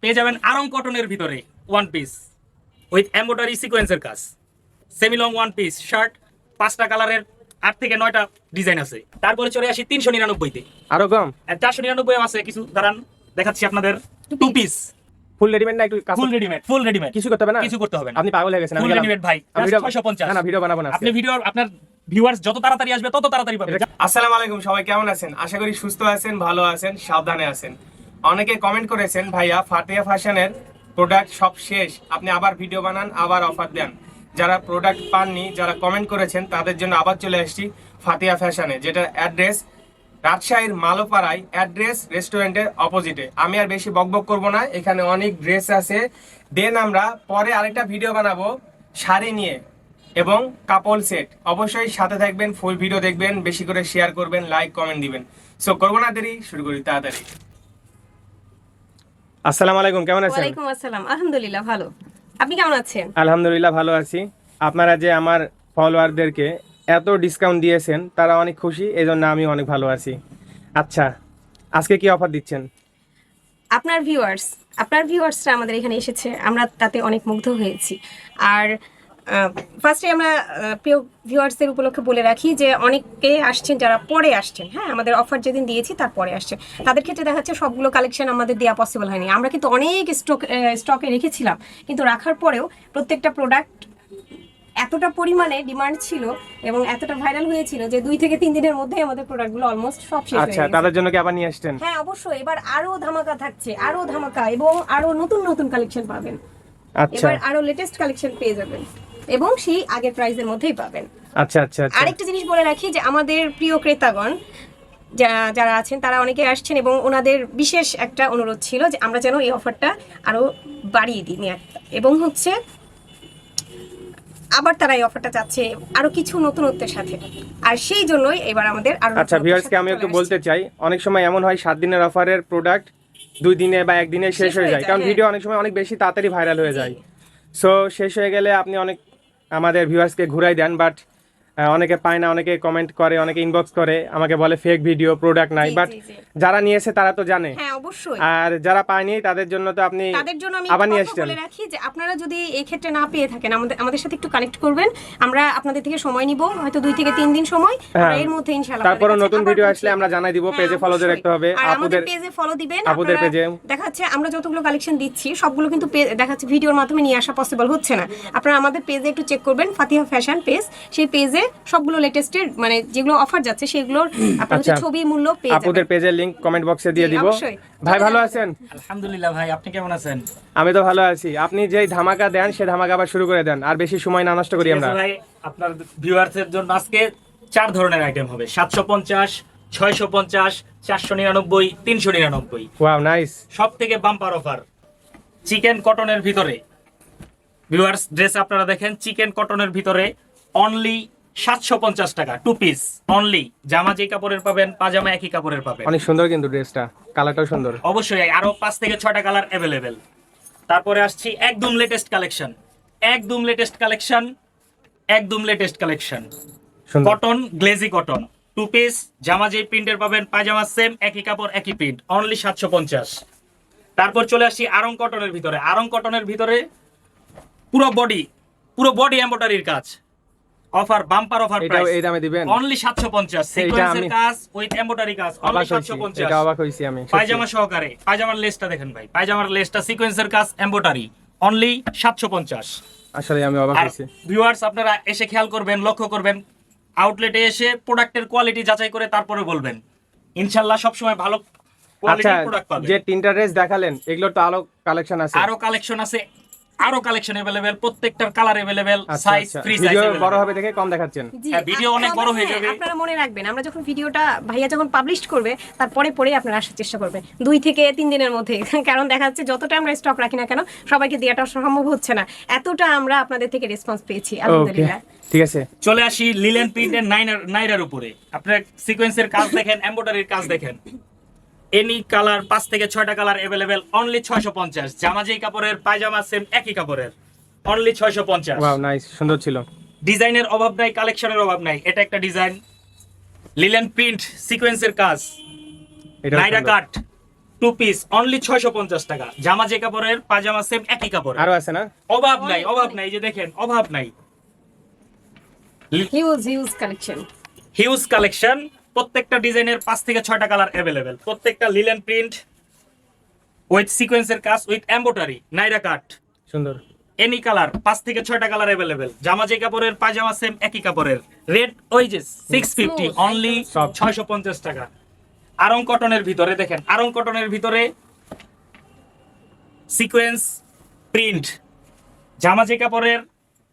পেয়ে যাবেন আরং কটনের ভিতরে ওয়ান পিস উইথ এমব্রয়ডারি সিকোয়েন্সের কাজ, semi long one piece shirt, 5টা কালারের 8 থেকে 9টা ডিজাইন আছে। তারপরে চলে আসি 399 তে, আরো কম 499 আছে কিছু, দাঁড়ান দেখাচ্ছি আপনাদের। টু পিস ফুল রেডিমেড না একটু ফুল রেডিমেড কিছু করতে হবে না, কিছু করতে হবে না, আপনি পাগল হয়ে গেছেন। ফুল রেডিমেড ভাই, আমি 650। না ভিডিও বানাবো না আপনি ভিডিও আপনার ভিউয়ার্স যত তাড়াতাড়ি আসবে তত তাড়াতাড়ি পাবেন। আসসালামু আলাইকুম, সবাই কেমন আছেন? আশা করি সুস্থ আছেন, ভালো আছেন, সাবধানে আছেন। অনেকে কমেন্ট করেছেন, ভাইয়া ফাতিয়া ফ্যাশনের প্রোডাক্ট সব শেষ, আপনি আবার ভিডিও বানান, আবার অফার দেন। যারা প্রোডাক্ট পাননি, যারা কমেন্ট করেছেন, তাদের জন্য আবার চলে আসছি ফাতিয়া ফ্যাশনে, যেটার অ্যাড্রেস রাজশাহীর মালোপাড়ায়, অ্যাড্রেস রেস্টুরেন্টের অপোজিটে। আমি আর বেশি বকবক করব না, এখানে অনেক ড্রেস আছে। দেন আমরা পরে আরেকটা ভিডিও বানাবো শাড়ি নিয়ে এবং কাপল সেট। অবশ্যই সাথে থাকবেন, ফুল ভিডিও দেখবেন, বেশি করে শেয়ার করবেন, লাইক কমেন্ট দিবেন। সো করবো না দেরি, শুরু করি তাড়াতাড়ি। আসসালামু আলাইকুম, কেমন আছেন? ওয়ালাইকুম আসসালাম, আলহামদুলিল্লাহ ভালো। আপনি কেমন আছেন? আলহামদুলিল্লাহ ভালো আছি। আপনারা যে আমার ফলোয়ারদেরকে এত ডিসকাউন্ট দিয়েছেন তারা অনেক খুশি, এই জন্য আমি অনেক ভালো আছি। আচ্ছা, আজকে কি অফার দিচ্ছেন? আপনার ভিউয়ার্সরা আমাদের এখানে এসেছে, আমরা তাতে অনেক মুগ্ধ হয়েছি। আর ফার্স্টে আমরা প্রিয় ভিউয়ার্সদের উপলক্ষে বলে রাখি যে অনেকে আসছেন যারা পরে আসছেন, হ্যাঁ আমাদের অফার যেদিন দিয়েছি তার পরে আসছেন, তাদের ক্ষেত্রে দেখা যাচ্ছে সবগুলো কালেকশন আমাদের দেওয়া পসিবল হয়নি। আমরা কিন্তু অনেক স্টকে রেখেছিলাম, কিন্তু রাখার পরেও প্রত্যেকটা প্রোডাক্ট এতটা পরিমাণে ডিমান্ড ছিল এবং এতটা ভাইরাল হয়েছিল যে 2 থেকে 3 দিনের মধ্যে আমাদের প্রোডাক্টগুলো অলমোস্ট সব শেষ হয়ে আচ্ছা, গেছে। তাদের জন্য কি আবার নিয়ে আসছেন? হ্যাঁ অবশ্যই, এবার আরো ধামাকা থাকছে, আরো ধামাকা এবং আরো নতুন নতুন কালেকশন পাবেন। আচ্ছা এবার আরো লেটেস্ট কালেকশন পেয়ে যাবেন এবং সেই আগের প্রাইসের মধ্যেই পাবেন। আচ্ছা আচ্ছা আচ্ছা আরেকটা জিনিস বলে রাখি যে আমাদের প্রিয় ক্রেতাগণ যারা আছেন তারা অনেকে আসছেন এবং ওনাদের বিশেষ একটা অনুরোধ ছিল যে আমরা যেন এই অফারটা আরো বাড়িয়ে দিই এবং হচ্ছে আবার তারা এই অফারটা চাচ্ছে আরো কিছু নতুনত্বের সাথে, আর সেই জন্যই এবার আমাদের আরো আচ্ছা ভিউয়ার্সকে আমি একটু বলতে চাই, অনেক সময় এমন হয় 7 দিনের অফারের প্রোডাক্ট 2 দিনে বা 1 দিনে শেষ হয়ে যায়, কারণ হ্যাঁ। ভিডিও অনেক সময় অনেক বেশি তাড়াতাড়ি ভাইরাল হয়ে যায়। সো শেষ হয়ে গেলে আপনি অনেক আমাদের ভিউয়ার্সকে ঘুরাই দেন, বাট অনেকে পায় না, অনেকে কমেন্ট করে, অনেকে ইনবক্স করে, আমাকে বলে ফেক ভিডিও, প্রোডাক্ট নাই। বাট যারা নিয়েছে তারা তো জানে, হ্যাঁ অবশ্যই। আর যারা পায়নি তাদের জন্য তো আপনি তাদের জন্য আমি আবার নিয়ে কথা আসছেন। বলে রাখি যে আপনারা যদি এই ক্ষেত্রে না পেয়ে থাকেন আমাদের সাথে একটু কানেক্ট করবেন, আমরা আপনাদের থেকে সময় নিব, হয়তো 2 থেকে 3 দিন সময়, হ্যাঁ। এর মধ্যে ইনশাআল্লাহ তারপরে আপনাদের কাছে নতুন আবার ভিডিও পৌঁছে আসলে আমরা জানাই দিব, হ্যাঁ, পেজে ফলো দিয়ে রাখতে হবে, আর আমাদের আপুদের পেজে ফলো দিবেন। আপুদের পেজে দেখা যাচ্ছে আমরা যতগুলো কালেকশন দিচ্ছি সবগুলো কিন্তু দেখা যাচ্ছে ভিডিওর মাধ্যমে নিয়ে আসা পসিবল হচ্ছে না। আপনারা আমাদের পেজে একটু চেক করবেন, ফাতিহা ফ্যাশন পেজ, সেই পেজে সবগুলো লেটেস্টের মানে যেগুলো অফার যাচ্ছে সেগুলোর আপনারা হচ্ছে ছবি মূল্য পেয়ে যাবেন। আপুদের পেজের লিংক কমেন্ট বক্সে দিয়ে দিব। অবশ্যই। ভাই ভালো আছেন? আলহামদুলিল্লাহ ভাই, আপনি কেমন আছেন? আমি তো ভালো আছি। আপনি যেই ধামাকা দেন সে ধামাকা আবার শুরু করে দেন, আর বেশি সময় না নষ্ট করি আমরা। ভাই আপনার ভিউয়ার্সের জন্য আজকে 4 ধরনের আইটেম হবে, 750, 650, 499, 399। Wow nice. সব থেকে বাম্পার অফার চিকেন কটনের ভিতরে। ভিউয়ার্স ড্রেস আপনারা দেখেন, চিকেন কটনের ভিতরে অনলি 750 টাকা, 2 পিস অনলি। জামা যে কাপড়ের পাবেন, পাজামা একই কাপড়ের পাবেন। অনেক সুন্দর কিন্তু ড্রেসটা, কালারটাও সুন্দর। অবশ্যই আরো 5 থেকে 6টা কালার অ্যাভেলেবেল। তারপরে আসছি একদম লেটেস্ট কালেকশন, একদম লেটেস্ট কালেকশন, একদম লেটেস্ট কালেকশন। সুন্দর কটন, গ্লেজি কটন, 2 পিস। জামা যে প্রিন্টের পাবেন, পাজামা সেম একই কাপড় একই প্রিন্ট, অনলি 750। তারপর চলে আসছি আরং কটনের ভিতরে। আরং কটনের ভিতরে পুরো বডি এমব্রয়ডারির কাজ। অফার, বাম্পার অফার প্রাইস, এই দামে দিবেন অনলি 750। সিকোয়েন্সের কাজ উইথ এমব্রয়ডারি কাজ, অনলি 750। এটা অবাক হইছি আমি। পায়জামা সহকারে, পায়জামার লেসটা দেখেন ভাই, পায়জামার লেসটা সিকোয়েন্সের কাজ, এমব্রয়ডারি, অনলি 750। আসলে আমি অবাক আর হইছি। ভিউয়ার্স আপনারা এসে খেয়াল করবেন, লক্ষ্য করবেন, আউটলেটে এসে প্রোডাক্টের কোয়ালিটি যাচাই করে তারপরে বলবেন। ইনশাআল্লাহ সব সময় ভালো আচ্ছা, কোয়ালিটির প্রোডাক্ট পাবেন। যে 3টা ড্রেস দেখালেন এগুলোর তো আরো কালেকশন আছে? আরো কালেকশন আছে, আরো কালেকশন अवेलेबल, প্রত্যেকটার colour available, size free size. Video বড় হবে দেখে কম দেখাচ্ছেন। জি, হ্যাঁ, ভিডিও অনেক বড় হয়ে যাবে। আপনারা মনে রাখবেন, আমরা যখন ভিডিওটা ভাইয়া যখন পাবলিশ করবে তারপরে আপনারা আসার চেষ্টা করবেন 2 থেকে 3 দিনের মধ্যে, কারণ দেখা যাচ্ছে যতটা আমরা স্টক রাখি না কেন সবাইকে দেওয়াটা সম্ভব হচ্ছে না, এতটা আমরা আপনাদের থেকে রেসপন্স পেয়েছি ওকে, আলহামদুলিল্লাহ। ঠিক আছে। চলে আসি লিলেন প্রিন্টের নাইরার উপরে। আপনারা সিকোয়েন্সের কাজ দেখেন, এমব্রয়ডারির কাজ দেখেন, এনি কালার 5 থেকে 6টা কালার अवेलेबल, অনলি 650। জামা যেই কাপড়ের, পায়জামা সেম একই কাপড়ের, অনলি 650। ওয়াও নাইস, সুন্দর ছিল। ডিজাইনের অভাব নাই, কালেকশনের অভাব নাই। এটা একটা ডিজাইন, লিলেন প্রিন্ট, সিকোয়েন্সের কাজ, এটা নাইরা কাট, টু পিস অনলি 650 টাকা। জামা যে কাপড়ের, পাজামা সেম একই কাপড়। আরো আছে না? অভাব নাই, অভাব নাই, এই যে দেখেন অভাব নাই। Huge collection. হিউজ কালেকশন, প্রত্যেকটা ডিজাইনের 5 থেকে 6টা কালার अवेलेबल। প্রত্যেকটা লিলেন প্রিন্ট উইথ সিকোয়েন্সের কাজ উইথ এমব্রয়ডারি, নাইরা কাট, সুন্দর। এনি কালার 5 থেকে 6টা কালার अवेलेबल। জামা যে কাপড়ের, পাজামা সেম একই কাপড়ের। রেট ওই যে 650 অনলি 650 টাকা। আরং কটনের ভিতরে দেখেন, আরং কটনের ভিতরে সিকোয়েন্স প্রিন্ট, জামা যে কাপড়ের,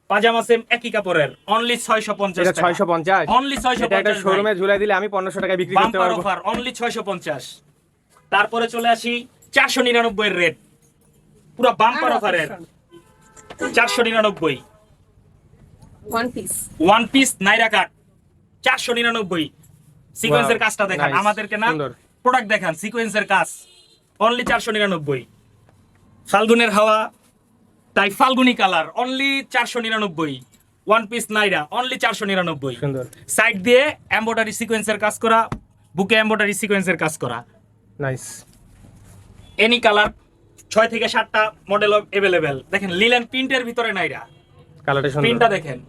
পাজামা সেম একই কাপড়ের, অনলি 650 এটা টাকা। 650, অনলি এটা একটা 650 শোরুমে ঝুলাই দিলে আমি 1500 টাকায় বিক্রি করতে বাম্পার পারবো। Offer only 650। তারপরে চলে আসি 499 এর রেট, পুরো বাম্পার অফারের 499 ওয়ান পিস। ওয়ান পিস নাইরা কাট 499। সিকোয়েন্সের Wow, কাজটা দেখান, nice, আমাদেরকে না সুন্দর। প্রোডাক্ট দেখান, সিকোয়েন্সের কাজ অনলি 499। ফাল্গুনের হাওয়া তাই ফাল্গুনি colour only 499। One piece Naira only 499। সুন্দর, সাইড দিয়ে এমব্রয়ডারি সিকোয়েন্সের কাজ করা, বুকে এমব্রয়ডারি সিকোয়েন্সের কাজ করা, নাইস। এনি কালার 6 থেকে 7টা মডেল अवेलेबल। দেখেন লিলেন প্রিন্টের ভিতরে নাইরা, কালারটা সুন্দর। প্রিন্টটা দেখেন।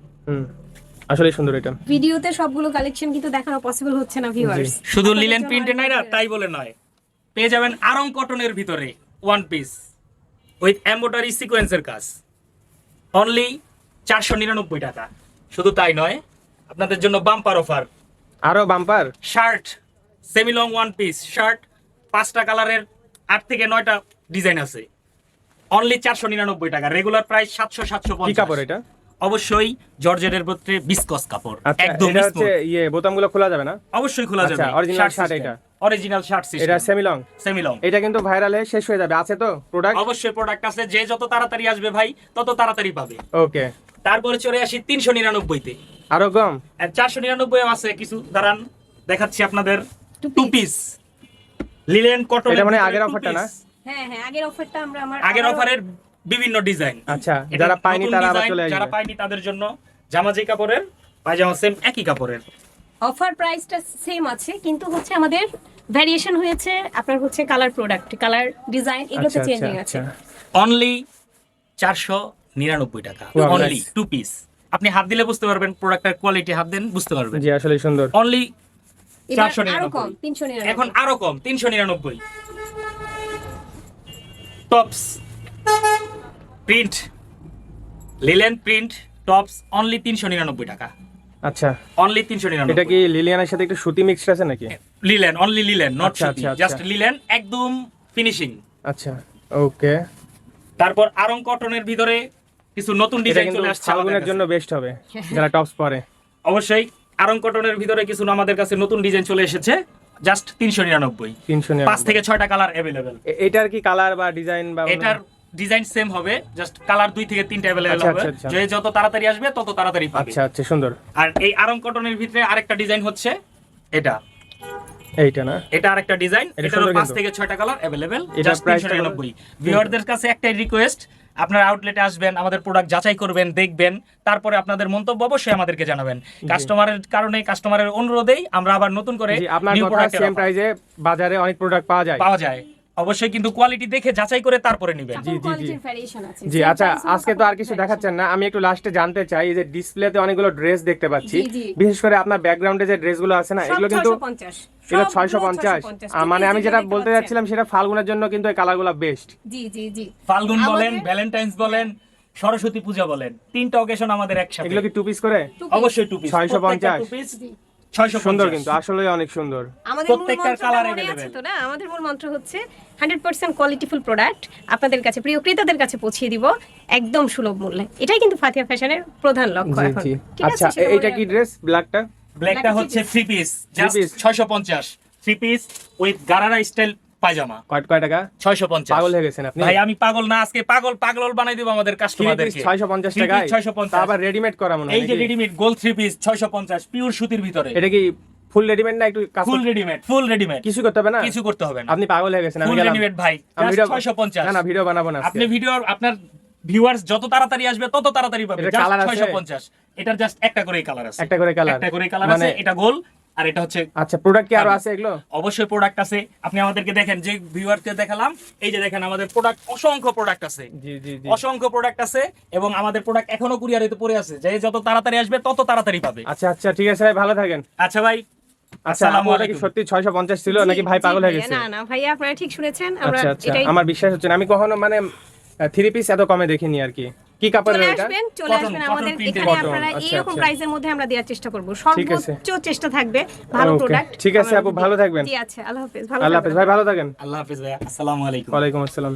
আসলে সুন্দর এটা। ভিডিওতে সবগুলো কালেকশন কিন্তু দেখানো পসিবল হচ্ছে না ভিউয়ার্স। শুধু লিলেন প্রিন্টে নাইরা তাই বলে নয়, পেয়ে যাবেন আরং কটনের ভিতরে ওয়ান পিস উইথ এমব্রয়ডারি সিকোয়েন্সের কাজ অনলি 499 টাকা। শুধু তাই নয়, আপনাদের জন্য বাম্পার অফার, আরো bumper shirt semi long one piece shirt 5টা কালারের 8 থেকে 9টা ডিজাইন আছে, অনলি 499 টাকা। রেগুলার প্রাইস 700 কি 750। কাপড় এটা? অবশ্যই জর্জেটের ভিতরে বিসকস কাপড়, আচ্ছা, একদম এটা হচ্ছে smooth। ইয়ে বোতামগুলো খোলা যাবে না? অবশ্যই খোলা যাবে। আচ্ছা, original shirt এটা? অরিজিনাল শার্ট এটা system, semi long. Semi long. এটা কিন্তু ভাইরাল হয়ে শেষ হয়ে যাবে, আছে তো প্রোডাক্ট? অবশ্যই প্রোডাক্ট আছে, যে যত তাড়াতাড়ি আসবে ভাই তত তাড়াতাড়ি পাবে। ওকে, তারপরে চলে আসি 399 তে। আরো কম? আর 499 আছে কিছু, দাঁড়ান দেখাচ্ছি আপনাদের। টু পিস লিলেন কটন, এটা মানে আগের অফারটা না? হ্যাঁ আগের অফারটা আমরা আগের অফারের বিভিন্ন ডিজাইন। আচ্ছা, যারা পায়নি তারা আবার চলে যারা আসবে। পায়নি তাদের জন্য জামা যে কাপড়ের, পায়জামা সেম একই কাপড়ের। অফার প্রাইসটা সেম আছে, কিন্তু হচ্ছে আমাদের ভ্যারিয়েশন হয়েছে, আপনার হচ্ছে কালার প্রোডাক্ট, কালার ডিজাইন এগুলোতে আচ্ছা, চেঞ্জিং আচ্ছা, আছে। অনলি 499 টাকা, Wow, only nice. Two piece. আপনি হাত দিলে বুঝতে পারবেন প্রোডাক্টের কোয়ালিটি, হাত দেন বুঝতে পারবেন। জি, আসলে সুন্দর। অনলি এবার আরো 499। কম 399। এখন আরো কম 399। Tops print, linen print tops only 399 টাকা, আচ্ছা, অনলি 399। এটা কি লিলিয়ানের সাথে একটু সুতি মিক্সড আছে নাকি? লিলেন, অনলি লিলেন, নট আচ্ছা, সুতি, আচ্ছা, জাস্ট আচ্ছা। লিলেন, একদম ফিনিশিং। আচ্ছা, ওকে। তারপর আরং কটনের ভিতরে কিছু নতুন এটা ডিজাইন কিন্তু চলে আসছে ফাল্গুনের আমাদের জন্য কাছে। বেস্ট হবে যারা টপস পরে। অবশ্যই আরং কটনের ভিতরে কিছু আমাদের কাছে নতুন ডিজাইন চলে এসেছে, জাস্ট 399। 300 5 থেকে 6টা কালার अवेलेबल। এটার কি কালার বা ডিজাইন বা এটার ডিজাইন সেম হবে, জাস্ট কালার 2 থেকে 3টা अवेलेबल আচ্ছা, হবে। আচ্ছা, আচ্ছা। যে যত তাড়াতাড়ি আসবে তত তাড়াতাড়ি পাবে। আচ্ছা, আচ্ছা, সুন্দর। আর এই আরং কটনের ভিতরে আরেকটা ডিজাইন হচ্ছে এটা, এইটা না? এটা আরেকটা ডিজাইন, এটা এটারও সুন্দর 5 কিন্তু। থেকে 6টা কালার अवेलेबल, এটার জাস্ট price টা 399। ভিউয়ারদের কাছে একটাই রিকোয়েস্ট, আপনারা আউটলেটে আসবেন, আমাদের প্রোডাক্ট যাচাই করবেন, দেখবেন, তারপরে আপনাদের মন্তব্য অবশ্যই আমাদেরকে জানাবেন। কাস্টমারের কারণে, কাস্টমারের অনুরোধেই আমরা আবার নতুন করে জি, আপনার নিউ কথা প্রোডাক্ট সেম প্রাইসে বাজারে অনেক প্রোডাক্ট পাওয়া যায়। পাওয়া যায়। অবশ্যই কিন্তু কোয়ালিটি দেখে যাচাই করে তারপরে নেবেন। জি, জি, জি। কোয়ালিটির ভ্যারিয়েশন আছে। জি, Same আচ্ছা, price এর আজকে তো আর কিছু দেখাচ্ছেন না, আমি একটু লাস্টে জানতে চাই, এই যে ডিসপ্লেতে অনেকগুলো ড্রেস দেখতে পাচ্ছি, জি, জি। বিশেষ করে আপনার ব্যাকগ্রাউন্ডে যে ড্রেসগুলো আছে না, সব এগুলো কিন্তু 650 এগুলো সবগুলো 650। 650 মানে আমি যেটা দেখতে বলতে পাচ্ছেন। যাচ্ছিলাম সেটা ফাল্গুনের জন্য কিন্তু এই কালারগুলো বেস্ট। জি জি জি ফাল্গুন বলেন, আমাদের- ভ্যালেন্টাইন্স বলেন, সরস্বতী পূজা বলেন, 3টা অকেশন আমাদের একসাথে। এগুলো কি টু পিস করে? Two piece। অবশ্যই টু পিস, 650? 650 সুন্দর কিন্তু, আসলে অনেক সুন্দর। আমাদের মূল প্রত্যেকটার মন্ত্রটা কালার মনে আছে available। তো না? আমাদের মূল মন্ত্র হচ্ছে 100% কোয়ালিটিফুল প্রোডাক্ট আপনাদের কাছে, প্রিয় ক্রেতাদের কাছে পৌঁছে দিব একদম সুলভ মূল্যে। এটাই কিন্তু ফাতিয়া ফ্যাশনের প্রধান লক্ষ্য জি, এখন। জি। ঠিক আছে, আচ্ছা, সেটা এইটা বলে কি রাখবেন। ড্রেস ব্ল্যাকটা? ব্ল্যাকটা Black হচ্ছে three piece, just piece। 650। Three piece with gharara style pyjama, কয় টাকা? 650। পাগল হয়ে গেছেন আপনি? ভাই আমি পাগল না, আজকে পাগল বানাই দিব আমাদের কাস্টমারদেরকে। 650 টাকায়? 650। তা আবার রেডিমেড করা মনে হয় এই যে নাকি? রেডিমেড গোল থ্রি পিস 650 পিওর সুতির ভিতরে, এটা কি ফুল রেডিমেড না একটু কাজ ফুল রেডিমেড, ফুল রেডিমেড, কিছু করতে হবে না? কিছু করতে হবে না। আপনি পাগল হয়ে গেছেন, আমি ফুল গেলাম। রেডিমেড ভাই, আমি জাস্ট ভিডিও 650। না, ভিডিও বানাবো না আপনি আজকে। ভিডিও, আপনার ভিউয়ার্স যত তাড়াতাড়ি আসবে তত তাড়াতাড়ি পাবে। এটার জাস্ট colour আছে? 650। এটার জাস্ট একটা করেই কালার আছে, একটা করে কালার? একটা করেই কালার মানে আছে। এটা গোল, আর এটা হচ্ছে আচ্ছা, প্রোডাক্ট কি আরো আছে এগুলো? অবশ্যই প্রোডাক্ট আছে। আপনি আমাদেরকে দেখেন, যে ভিউয়ারকে দেখালাম, এই যে দেখেন আমাদের প্রোডাক্ট, অসংখ্য প্রোডাক্ট আছে, জি জি জি। অসংখ্য প্রোডাক্ট আছে, এবং আমাদের প্রোডাক্ট এখনো কুরিয়ারে তো পড়ে আছে, যে যত তাড়াতাড়ি আসবে তত তাড়াতাড়ি পাবে। আচ্ছা আচ্ছা, ঠিক আছে ভাই, ভালো থাকেন। আচ্ছা ভাই, আচ্ছা, আসসালামু ওটা কি আলাইকুম। সত্যি 650 ছিল জি, নাকি ভাই জি পাগল হয়ে ভাইয়া, গেছে? না না ভাইয়া, আপনারা ঠিক শুনেছেন। আমরা আচ্ছা আচ্ছা, এটাই আমার বিশ্বাস হচ্ছে না, আমি কখনো মানে 3 পিস এত কমে দেখিনি আর কি। কি কাপড়ের চলে এটা? আসবেন, চলে Cotton, আসবেন cotton আমাদের printed এখানে। cotton, আপনারা আচ্ছা, এইরকম আচ্ছা। প্রাইসের মধ্যে আমরা দেওয়ার চেষ্টা করব, ঠিক আছে। সর্বোচ্চ চেষ্টা থাকবে ভালো Okay, প্রোডাক্ট। ঠিক আছে আপু, ভালো থাকবেন। জি আচ্ছা, আল্লাহ হাফেজ, ভালো আল্লাহ হাফেজ থাকবেন। ভাই, ভালো থাকেন। আল্লাহ হাফিজ ভাই, আসসালামু আলাইকুম। ওয়ালাইকুম আসসালাম।